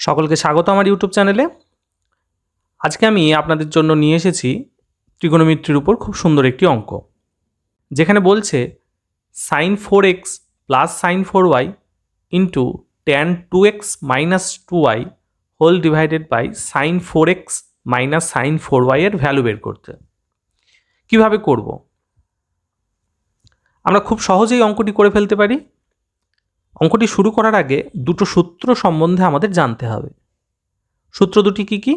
সকলকে স্বাগত আমার ইউটিউব চ্যানেলে। আজকে আমি আপনাদের জন্য নিয়ে এসেছি ত্রিগোণমিতির উপর খুব সুন্দর একটি অঙ্ক, যেখানে বলছে sin 4x plus sin 4y into tan 2x minus 2y whole divided by sin 4x minus sin 4y এর ভ্যালু বের করতে। কিভাবে করব? আমরা খুব সহজেই অঙ্কটি করে ফেলতে পারি। অঙ্কটি শুরু করার আগে দুটো সূত্র সম্বন্ধে আমাদের জানতে হবে। সূত্র দুটি কি কি?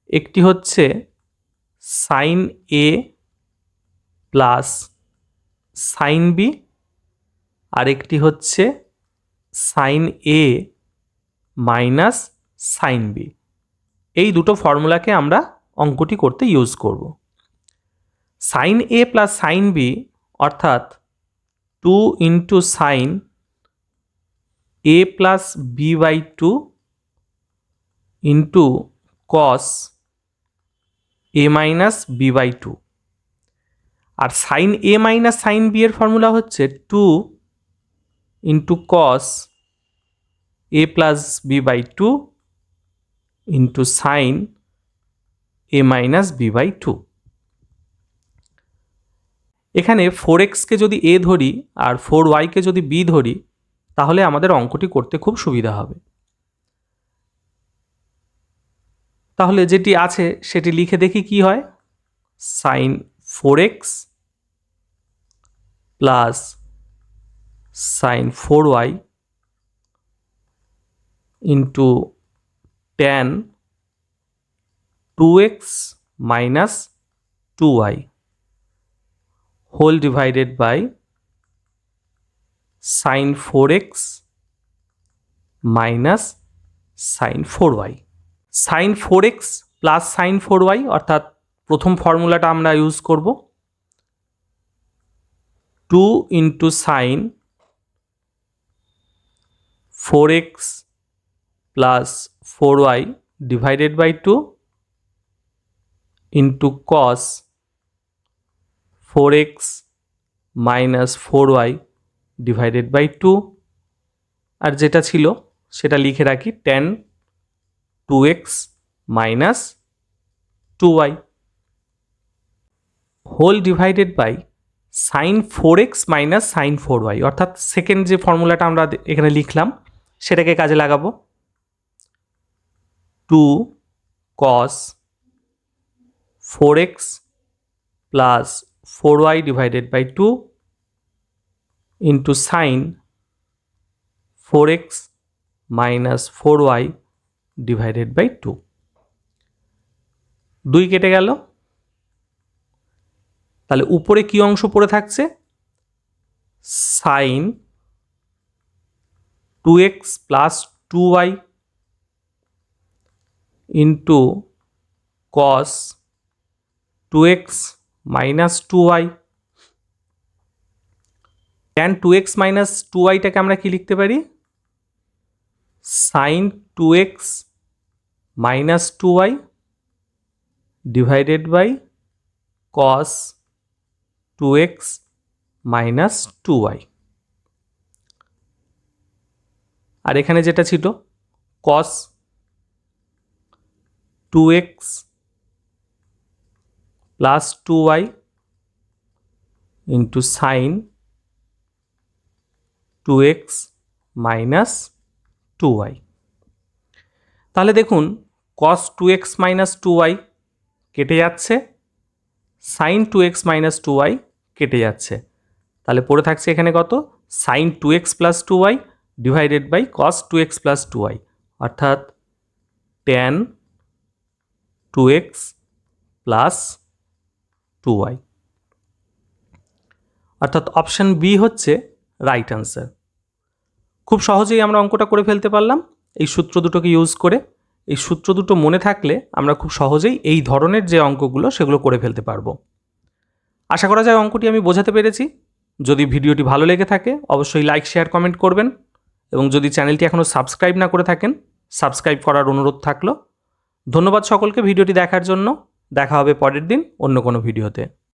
একটি হচ্ছে sine A plus sine B, আর একটি হচ্ছে sine A minus sine B. এই দুটো ফর্মুলাকে আমরা অঙ্কটি করতে ইউজ করব। Sine A plus sine B অর্থাৎ 2 into sine a plus B by 2 into cos a minus B by 2। আর sine a minus sine B এর ফর্মুলা হচ্ছে 2 into cos a plus B by 2 into sine a minus B by 2। এখানে 4xকে যদি a ধরি আর 4yকে যদি b ধরি, তাহলে আমাদের অঙ্কটি করতে খুব সুবিধা হবে। তাহলে যেটি আছে সেটি লিখে দেখি কি হয়। Sine 4x plus sine 4y into tan 2x minus 2y whole divided by sine 4x minus sine 4y। Sine 4x plus sine 4y অর্থাৎ প্রথম ফর্মুলাটা আমরা ইউজ করব, 2 into sine 4x plus 4y divided by 2 into cos 4x minus 4y divided by 2। আর যেটা ছিল সেটা লিখে রাখি, tan 2x minus 2y whole divided by sine 4x minus sine 4y অর্থাৎ সেকেন্ড যে ফর্মুলাটা আমরা এখানে লিখলাম সেটাকে কাজে লাগাবো। 2 cos 4x plus 4y divided by 2 into sine 4x minus 4y divided by 2। 2 কেটে গেল, তাহলে উপরে কি অংশ পড়ে থাকছে? Sine 2x plus 2y into cos 2x minus 2y। Tan 2x minus 2yটাকে আমরা কি লিখতে পারি? Sine 2x minus 2y divided by cos 2x minus 2y। আর এখানে যেটা ছিল cos 2x plus 2y into sine 2x minus 2y। তাহলে দেখুন cos 2x মাইনাস 2y কেটে যাচ্ছে, সাইন 2x মাইনাস 2y কেটে যাচ্ছে, তাহলে পড়ে থাকছে এখানে কত? Sine 2x plus 2y divided by cos 2x plus 2y অর্থাৎ ট্যান 2x প্লাস 2y। অর্থাৎ অপশান বি হচ্ছে রাইট অ্যান্সার। খুব সহজেই আমরা অঙ্কটা করে ফেলতে পারলাম এই সূত্র দুটোকে ইউজ করে। এই সূত্র দুটো মনে থাকলে আমরা খুব সহজেই এই ধরনের যে অঙ্কগুলো সেগুলো করে ফেলতে পারবো। আশা করা যায় অঙ্কটি আমি বোঝাতে পেরেছি। যদি ভিডিওটি ভালো লেগে থাকে অবশ্যই লাইক, শেয়ার, কমেন্ট করবেন এবং যদি চ্যানেলটি এখনও সাবস্ক্রাইব না করে থাকেন সাবস্ক্রাইব করার অনুরোধ থাকলো। ধন্যবাদ সকলকে ভিডিওটি দেখার জন্য। দেখা হবে পরের দিন অন্য কোনো ভিডিওতে।